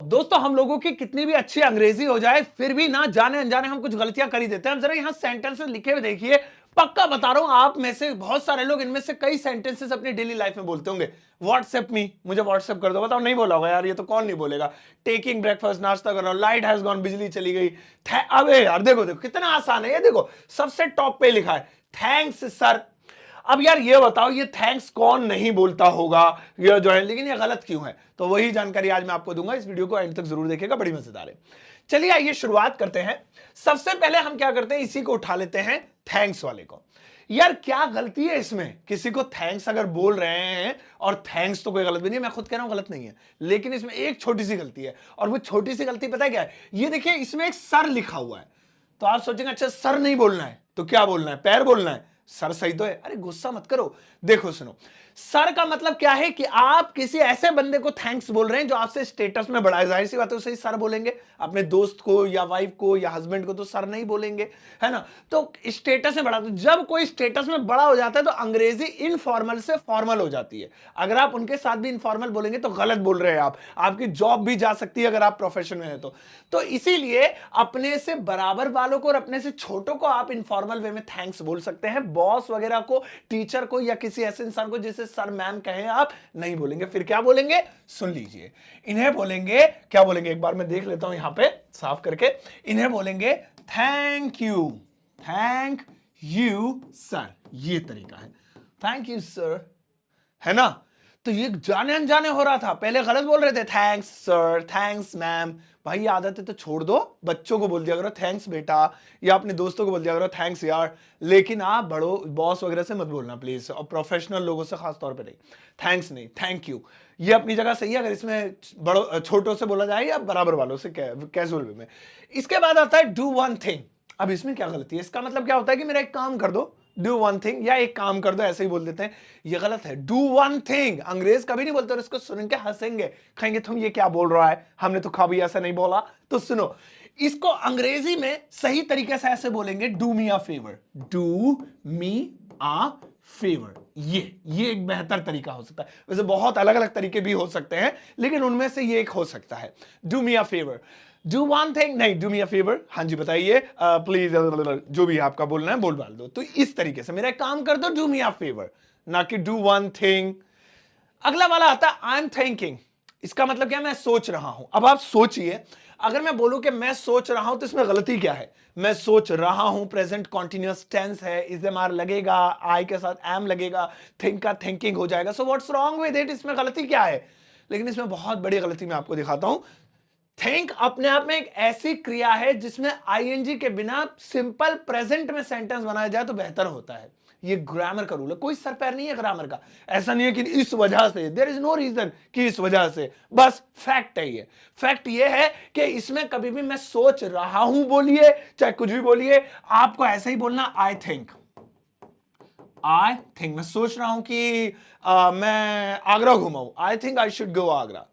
दोस्तों हम लोगों की कितनी भी अच्छी अंग्रेजी हो जाए फिर भी ना जाने अनजाने हम कुछ गलतियां कर ही देते हैं। हम जरा यहां सेंटेंसेस लिखे हुए देखिए, पक्का बता रहा हूं आप में से बहुत सारे लोग इनमें से कई सेंटेंसेस अपनी डेली लाइफ में बोलते होंगे। व्हाट्सएप मी, मुझे व्हाट्सएप कर दो। बताओ नहीं बोला होगा यार, ये तो कौन नहीं बोलेगा। टेकिंग ब्रेकफास्ट, नाश्ता कर रहा हूं, लाइट हैज गॉन, बिजली चली गई। अबे यार देखो देखो कितना आसान है ये, देखो सबसे टॉप पे लिखा है थैंक्स सर। अब यार ये बताओ ये थैंक्स कौन नहीं बोलता होगा, ये जो है, लेकिन ये गलत क्यों है? तो वही जानकारी आज मैं आपको दूंगा। इस वीडियो को एंड तक जरूर देखिएगा, बड़ी मजेदार है। चलिए आइए शुरुआत करते हैं। सबसे पहले हम क्या करते हैं, इसी को उठा लेते हैं, थैंक्स वाले को। यार क्या गलती है इसमें? किसी को थैंक्स अगर बोल रहे हैं, और थैंक्स तो कोई गलत भी नहीं है, मैं खुद कह रहा हूं गलत नहीं है, लेकिन इसमें एक छोटी सी गलती है। और वो छोटी सी गलती पता है क्या है? ये देखिए इसमें एक सर लिखा हुआ है। तो आप सोचेंगे अच्छा सर नहीं बोलना है तो क्या बोलना है? पैर बोलना है। सर सही तो है। अरे गुस्सा मत करो, देखो सुनो, सर का मतलब क्या है कि आप किसी ऐसे बंदे को थैंक्स बोल रहे हैं जो आपसे स्टेटस में बड़ा है। जाहिर सी बात है उसे ही सर बोलेंगे। अपने दोस्त को या वाइफ को या हस्बैंड को तो सर नहीं बोलेंगे, है ना? तो स्टेटस में बड़ा, तो जब कोई स्टेटस में बड़ा हो जाता है तो अंग्रेजी इनफॉर्मल से फॉर्मल हो जाती है। अगर आप उनके साथ भी इनफॉर्मल बोलेंगे तो गलत बोल रहे हैं आप, आपकी जॉब भी जा सकती है अगर आप प्रोफेशन में है तो इसीलिए अपने से बराबर वालों को और अपने से छोटों को आप इनफॉर्मल वे में थैंक्स बोल सकते हैं। बॉस वगैरह को, टीचर को या किसी ऐसे इंसान को जिसे सर मैम कहें आप नहीं बोलेंगे। फिर क्या बोलेंगे? सुन लीजिए, इन्हें बोलेंगे, क्या बोलेंगे एक बार मैं देख लेता हूं यहां पे साफ करके। इन्हें बोलेंगे thank you, thank you sir. ये तरीका है, थैंक यू सर, है ना? तो ये जाने अनजाने हो रहा था, पहले गलत बोल रहे थे, थैंक्स सर, थैंक्स मैम। भाई ये आदत है तो छोड़ दो, बच्चों को बोल दिया करो थैंक्स बेटा, या अपने दोस्तों को बोल दिया करो थैंक्स यार। लेकिन आप बड़ों, बॉस वगैरह से मत बोलना प्लीज, और प्रोफेशनल लोगों से खास तौर पे नहीं। थैंक्स नहीं, थैंक यू। ये अपनी जगह सही है अगर इसमें बड़ों छोटों से बोला जाए या बराबर वालों से कैजुअल वे में। इसके बाद आता है डू वन थिंग। अब इसमें क्या गलती है? इसका मतलब क्या होता है कि मेरा एक काम कर दो, डू वन थिंग, या एक काम कर दो, ऐसे ही बोल देते हैं। ये गलत है। डू वन थिंग अंग्रेज कभी नहीं बोलते, और इसको सुन के हंसेंगे, कहेंगे तुम ये क्या बोल रहा है, हमने तो कभी ऐसा नहीं बोला। तो सुनो, इसको अंग्रेजी में सही तरीके से ऐसे बोलेंगे, do me a favour, do me a favour. ये एक बेहतर तरीका हो सकता है। वैसे बहुत अलग अलग तरीके भी हो सकते हैं, लेकिन उनमें से ये एक हो सकता है, do me a favour. Do one thing नहीं, डू मी अ फेवर। हाँ जी बताइए, प्लीज, जो भी आपका बोलना है बोल डाल दो। तो इस तरीके से मेरा एक काम कर दो, डू मी अ फेवर, ना कि डू वन थिंग। अगला वाला आता है आई एम थिंकिंग। इसका मतलब क्या? मैं सोच रहा हूं। अब आप सोचिए, अगर मैं बोलूं कि मैं सोच रहा हूं तो इसमें गलती क्या है? मैं सोच रहा हूं प्रेजेंट कॉन्टिन्यूअस टेंस है, इज एम आर लगेगा, आई के साथ एम लगेगा, थिंक का थिंकिंग हो जाएगा। So what's wrong with it? इसमें गलती क्या है? लेकिन इसमें बहुत बड़ी गलती मैं आपको दिखाता हूं। थिंक अपने आप में एक ऐसी क्रिया है जिसमें आईएनजी के बिना सिंपल प्रेजेंट में सेंटेंस बनाया जाए तो बेहतर होता है। ये ग्रामर का रूल है, कोई सर पैर नहीं है ग्रामर का। ऐसा नहीं है कि इस वजह से, देयर इज नो रीजन कि इस वजह से, बस फैक्ट है। ये फैक्ट ये है कि इसमें कभी भी मैं सोच रहा हूं बोलिए, चाहे कुछ भी बोलिए, आपको ऐसे ही बोलना, आई थिंक। आई थिंक मैं सोच रहा हूं कि मैं आगरा घुमाऊं, I think I should go Agra.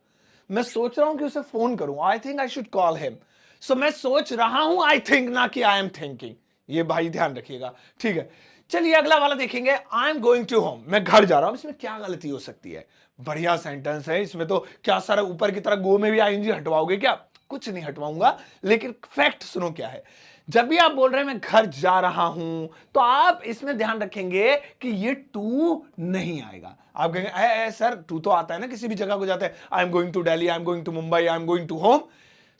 मैं सोच रहा हूं कि उसे फोन करूं, I think I should call him. So मैं सोच रहा हूं आई थिंक, ना कि आई एम थिंकिंग। ये भाई ध्यान रखिएगा, ठीक है? चलिए अगला वाला देखेंगे, I am going to home. मैं घर जा रहा हूं। इसमें क्या गलती हो सकती है? बढ़िया सेंटेंस है। इसमें तो क्या सारा ऊपर की तरह गो में भी आईएनजी हटवाओगे क्या? कुछ नहीं हटवाऊंगा, लेकिन फैक्ट सुनो क्या है। जब भी आप बोल रहे हैं मैं घर जा रहा हूं, तो आप इसमें ध्यान रखेंगे कि ये टू नहीं आएगा। आप कहेंगे सर टू तो आता है ना, किसी भी जगह को जाते हैं, I am going to Delhi, I am going to Mumbai, I am going to home,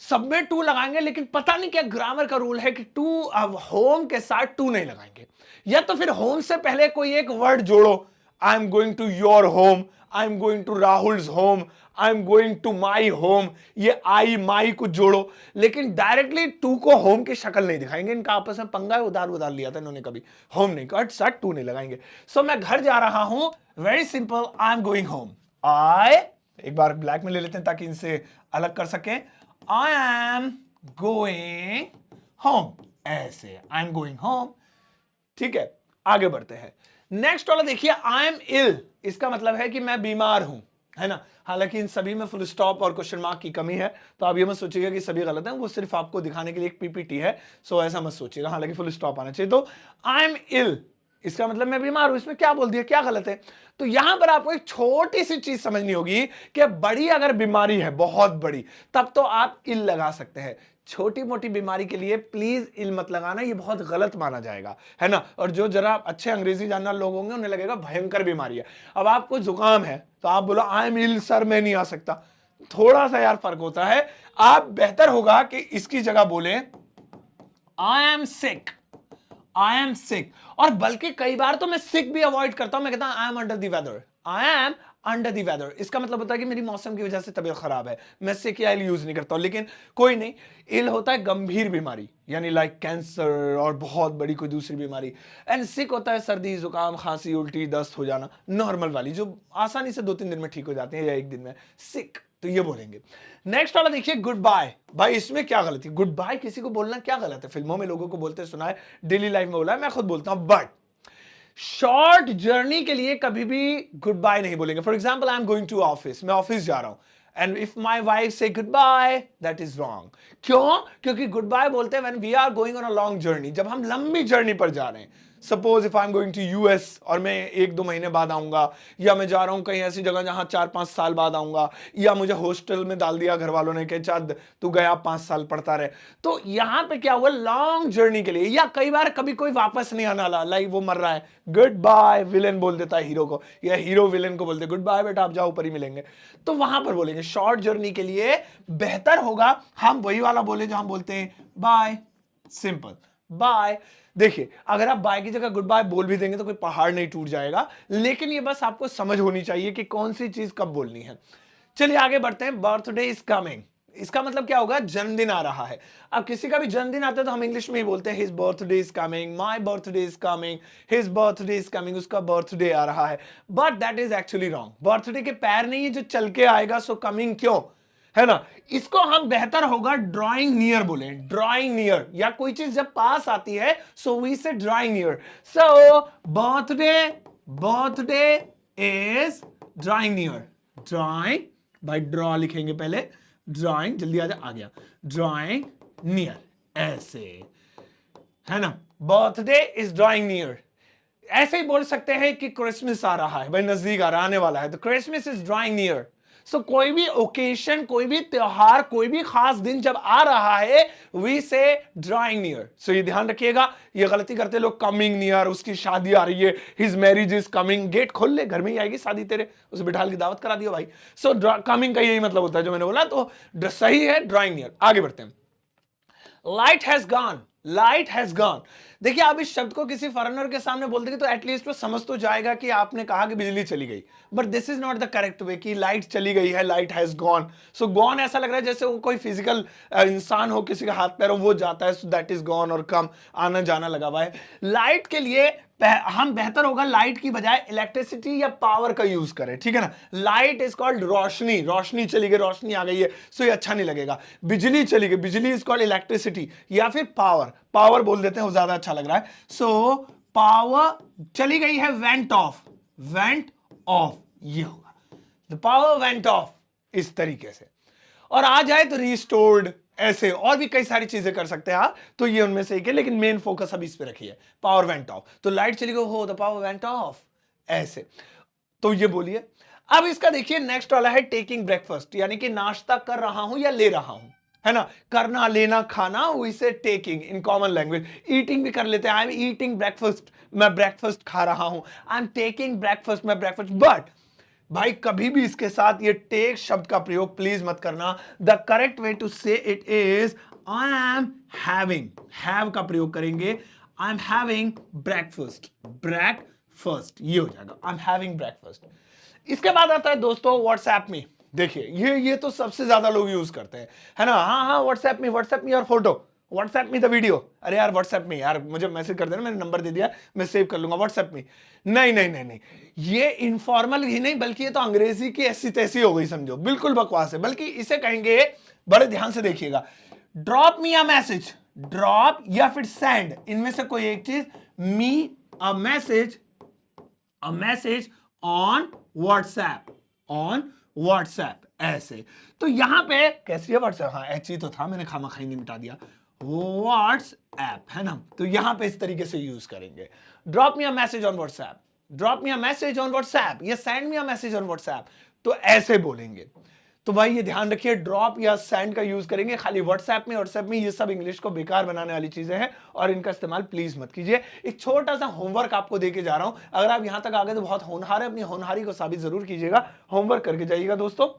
सब में टू लगाएंगे। लेकिन पता नहीं क्या ग्रामर का रूल है कि टू, अब होम के साथ टू नहीं लगाएंगे, या तो फिर होम से पहले कोई एक वर्ड जोड़ो, I am going to your home, I am going to Rahul's home, I am going to my home. ये आई माई को जोड़ो, लेकिन डायरेक्टली टू को होम की शक्ल नहीं दिखाएंगे। इनका आपस में पंगा है, उधार उधार लिया था इन्होंने, कभी होम नहीं कहा, साथ टू नहीं लगाएंगे। सो मैं घर जा रहा हूं, very simple, I am going home. I, एक बार ब्लैक में ले लेते हैं ताकि इनसे अलग कर सकें, आई एम गोइंग होम, ऐसे आई एम गोइंग होम। ठीक है, आगे बढ़ते हैं। नेक्स्ट वाला देखिए, आई एम इल। इसका मतलब है कि मैं बीमार हूं, है ना? हालांकि इन सभी में फुल स्टॉप और क्वेश्चन मार्क की कमी है, तो आप ये मत सोचिएगा कि सभी गलत हैं, वो सिर्फ आपको दिखाने के लिए एक पीपीटी है, सो ऐसा मत सोचिएगा। हालांकि फुल स्टॉप आना चाहिए। तो आई एम इल, इसका मतलब मैं बीमार हूं, इसमें क्या बोल दिया, क्या गलत है? तो यहां पर आपको एक छोटी सी चीज समझनी होगी कि बड़ी अगर बीमारी है, बहुत बड़ी, तब तो आप इल लगा सकते हैं। छोटी मोटी बीमारी के लिए प्लीज इल मत लगाना, ये बहुत गलत माना जाएगा, है ना। और जो जरा अच्छे अंग्रेजी जानने वाले लोग होंगे उन्हें लगेगा भयंकर बीमारी है। अब आपको जुकाम है तो आप बोलो आई एम इल सर, मैं नहीं आ सकता, थोड़ा सा यार फर्क होता है। आप बेहतर होगा कि इसकी जगह बोले I am sick, I am sick. और बल्कि कई बार तो मैं सिक भी अवॉइड करता हूं, मैं कहता हूं I am under the weather, I am under the weather. इसका मतलब होता है कि मेरी मौसम की वजह से तबीयत खराब है, मैं सिक या इल यूज नहीं करता हूं। लेकिन कोई नहीं, इल होता है गंभीर बीमारी, यानी लाइक कैंसर और बहुत बड़ी कोई दूसरी बीमारी। एंड सिक होता है सर्दी, जुकाम, खांसी, उल्टी, दस्त हो जाना, नॉर्मल वाली जो आसानी से 2-3 दिन में ठीक हो जाती है या 1 दिन में। सिक तो ये बोलेंगे। नेक्स्ट वाला देखिए गुड बाय। भाई इसमें क्या गलती, गुड बाय किसी को बोलना क्या गलत है? फिल्मों में लोगों को बोलते सुना है, डेली लाइफ में बोला है, मैं खुद बोलता हूं। बट शॉर्ट जर्नी के लिए कभी भी गुड बाय नहीं बोलेंगे। For example I am going to office, मैं ऑफिस जा रहा हूं, and if my wife say goodbye, that is wrong. क्यों? क्योंकि गुड बाय बोलते हैं when we are going on a long journey, जब हम लंबी जर्नी पर जा रहे हैं। Suppose if I am going to US और मैं 1-2 महीने बाद आऊंगा, या मैं जा रहा हूं कहीं ऐसी जगह जहां 4-5 साल बाद आऊंगा, या मुझे हॉस्टल में डाल दिया घर वालों ने कि चाँद तू गया 5 साल पढ़ता रहे, तो यहां पे क्या हुआ, लॉन्ग जर्नी के लिए। या कई बार कभी कोई वापस नहीं आने वाला, लाइक वो मर रहा है, गुड बाय विलेन बोल देता है हीरो को, या हीरो विलेन को बोलते गुड बाय बेटा आप जाओ ऊपर ही मिलेंगे, तो वहां पर बोलेंगे। शॉर्ट जर्नी के लिए बेहतर होगा हम वही वाला बोले जो हम बोलते हैं बाय, सिंपल बाय। देखिए अगर आप बाय की जगह गुड बाय बोल भी देंगे तो कोई पहाड़ नहीं टूट जाएगा, लेकिन ये बस आपको समझ होनी चाहिए कि कौन सी चीज कब बोलनी है। चलिए आगे बढ़ते हैं। बर्थडे इज कमिंग, इसका मतलब क्या होगा, जन्मदिन आ रहा है। अब किसी का भी जन्मदिन आता है तो हम इंग्लिश में ही बोलते हैं his birthday is coming, my birthday is coming, his birthday is coming, उसका बर्थडे आ रहा है। But that is actually wrong. Birthday के पैर नहीं है जो चल के आएगा, सो कमिंग क्यों, है ना। इसको हम बेहतर होगा ड्रॉइंग नियर बोले, ड्रॉइंग नियर, या कोई चीज जब पास आती है सो वी से drawing near. So birthday, birthday is drawing near, drawing, भाई ड्रॉ लिखेंगे पहले, ड्रॉइंग, जल्दी आ गया, ड्रॉइंग नियर, ऐसे, है ना। Birthday is drawing near. ऐसे ही बोल सकते हैं कि क्रिसमस आ रहा है, भाई नजदीक आ रहा, आने वाला है, तो क्रिसमस इज ड्रॉइंग नियर। सो कोई भी ओकेशन, कोई भी त्योहार, कोई भी खास दिन जब आ रहा है वी से ड्रॉइंग नियर। सो ये ध्यान रखिएगा, ये गलती करते लोग, कमिंग नियर, उसकी शादी आ रही है, his marriage is coming, gate खोल ले, घर में ही आएगी शादी तेरे, उसे बिठाल की दावत करा दियो भाई। सो कमिंग का यही मतलब होता है जो मैंने बोला, तो सही है ड्रॉइंग नियर। आगे बढ़ते हैं। Light has gone, light has gone. देखिए आप इस शब्द को किसी फॉरेनर के सामने बोल देंगे तो एटलीस्ट वो समझ तो जाएगा कि आपने कहा कि बिजली चली गई, but this is not the correct way कि लाइट चली गई है, light has gone. So gone ऐसा लग रहा है जैसे वो कोई फिजिकल इंसान हो, किसी का हाथ पैर हो, वो जाता है, सो दैट इज गॉन, और कम आना जाना लगा हुआ है। लाइट के लिए हम बेहतर होगा लाइट की बजाय इलेक्ट्रिसिटी या पावर का यूज करें, ठीक है ना। लाइट इज कॉल्ड रोशनी, रोशनी चली गई, रोशनी आ गई है, सो ये अच्छा नहीं लगेगा। बिजली चली गई, बिजली इज कॉल्ड इलेक्ट्रिसिटी, या फिर पावर, पावर बोल देते हैं, वो ज्यादा अच्छा लग रहा है। सो पावर चली गई है, वेंट ऑफ, वेंट ऑफ, ये होगा, द पावर वेंट ऑफ, इस तरीके से। और आ जाए तो रिस्टोर्ड, ऐसे और भी कई सारी चीजें कर सकते हैं आप, तो ये उनमें से एक है, लेकिन मेन फोकस अभी इस पे रखिए, पावर वेंट ऑफ। तो लाइट चली गई, हो द पावर वेंट ऑफ, ऐसे, तो ये बोलिए। अब इसका देखिए नेक्स्ट वाला है टेकिंग ब्रेकफास्ट, यानी कि नाश्ता कर रहा हूं या ले रहा हूं, है ना। करना, लेना, खाना, इसे taking in common language. Eating भी कर लेते हैं, आई एम ईटिंग ब्रेकफास्ट, मैं ब्रेकफास्ट खा रहा हूं, आई एम टेकिंग ब्रेकफास्ट, मैं ब्रेकफास्ट। बट भाई कभी भी इसके साथ ये टेक शब्द का प्रयोग प्लीज मत करना। द करेक्ट वे टू से it is I am having, have का प्रयोग करेंगे, I am having breakfast, breakfast, ये हो जाएगा, आई एम हैविंग ब्रेकफास्ट। इसके बाद आता है दोस्तों व्हाट्सएप में। देखिए ये तो सबसे ज्यादा लोग यूज करते हैं, है ना। हाँ व्हाट्सएप में और फोटो, व्हाट्सएप में द वीडियो, अरे यार व्हाट्सएप में यार मुझे मैसेज कर देना, मैंने नंबर दे दिया, मैं सेव कर लूंगा व्हाट्सएप में। नहीं नहीं नहीं नहीं, ये इनफॉर्मल ही नहीं बल्कि ये तो अंग्रेजी की ऐसी तैसी हो गई, समझो बिल्कुल बकवास है। बल्कि इसे कहेंगे, बड़े ध्यान से देखिएगा, drop me a message, drop या फिर सेंड, इनमें से कोई एक चीज, me a message on WhatsApp, on WhatsApp, ऐसे। तो यहां पे कैसी है व्हाट्सएप, हाँ एच तो था, मैंने खामा खाई नहीं मिटा दिया, व्हाट्सएप, है ना। तो यहां पे इस तरीके से यूज करेंगे, drop me a message on WhatsApp, drop me a message on WhatsApp या send me a message on WhatsApp, तो ऐसे बोलेंगे। तो भाई ये ध्यान रखिए, ड्रॉप या सेंड का यूज करेंगे खाली व्हाट्सएप में। व्हाट्सएप में ये सब इंग्लिश को बेकार बनाने वाली चीजें हैं और इनका इस्तेमाल प्लीज मत कीजिए। एक छोटा सा होमवर्क आपको देके जा रहा हूं, अगर आप यहां तक आ गए तो बहुत होनहार है, अपनी होनहारी को साबित जरूर कीजिएगा, होमवर्क करके जाइएगा दोस्तों।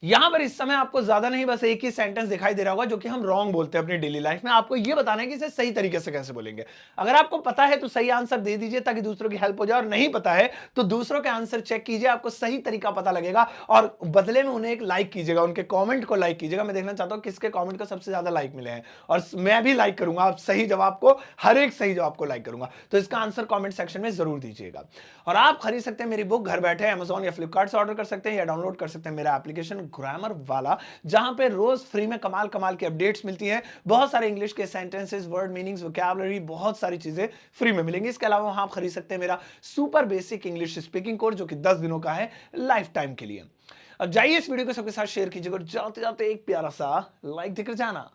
यहां पर इस समय आपको ज्यादा नहीं, बस एक ही सेंटेंस दिखाई दे रहा होगा जो कि हम रॉन्ग बोलते हैं अपनी डेली लाइफ में। आपको यह बताना है कि इसे सही तरीके से कैसे बोलेंगे। अगर आपको पता है तो सही आंसर दे दीजिए ताकि दूसरों की हेल्प हो जाए, और नहीं पता है तो दूसरों के आंसर चेक कीजिए, आपको सही तरीका पता लगेगा और बदले में उन्हें एक लाइक कीजिएगा, उनके कॉमेंट को लाइक कीजिएगा। मैं देखना चाहता हूं किसके कॉमेंट को सबसे ज्यादा लाइक मिले हैं, और मैं भी लाइक करूंगा आप सही जवाब को, हर एक सही जवाब को लाइक करूंगा। तो इसका आंसर कॉमेंट सेक्शन में जरूर दीजिएगा। और आप खरीद सकते हैं मेरी बुक, घर बैठे अमेजॉन या फ्लिपकार्ट से ऑर्डर कर सकते हैं या डाउनलोड कर सकते हैं मेरा एप्लीकेशन ग्रामर वाला, जहां पे रोज फ्री में कमाल कमाल की अपडेट्स मिलती हैं। बहुत सारे इंग्लिश के सेंटेंसेस, वर्ड मीनिंग्स, वोकैबुलरी, बहुत सारी चीजें फ्री में मिलेंगी। इसके अलावा वहां आप खरीद सकते हैं मेरा super basic English speaking course जो कि 10 दिनों का है, लाइफ टाइम के लिए। अब जाइए इस वीडियो को सबके साथ शेयर कीजिएगा, जाते जाते एक प्यारा सा लाइक देकर जाना।